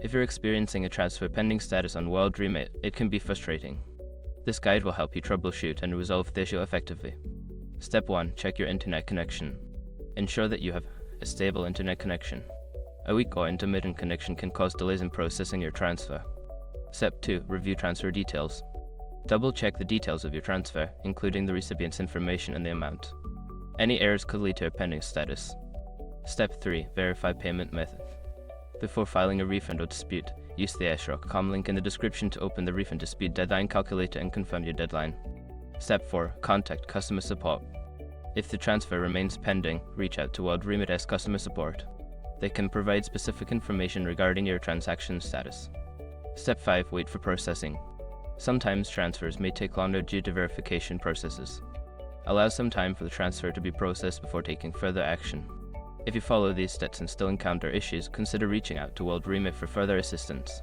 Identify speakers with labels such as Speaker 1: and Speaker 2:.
Speaker 1: If you're experiencing a transfer pending status on WorldRemit, it can be frustrating. This guide will help you troubleshoot and resolve the issue effectively. Step 1. Check your internet connection. Ensure that you have a stable internet connection. A weak or intermittent connection can cause delays in processing your transfer. Step 2. Review transfer details. Double-check the details of your transfer, including the recipient's information and the amount. Any errors could lead to a pending status. Step 3. Verify payment method. Before filing a refund or dispute, use the /com link in the description to open the refund dispute deadline calculator and confirm your deadline. Step 4. Contact customer support. If the transfer remains pending, reach out to WorldRemit's customer support. They can provide specific information regarding your transaction status. Step 5. Wait for processing. Sometimes transfers may take longer due to verification processes. Allow some time for the transfer to be processed before taking further action. If you follow these steps and still encounter issues, consider reaching out to WorldRemit for further assistance.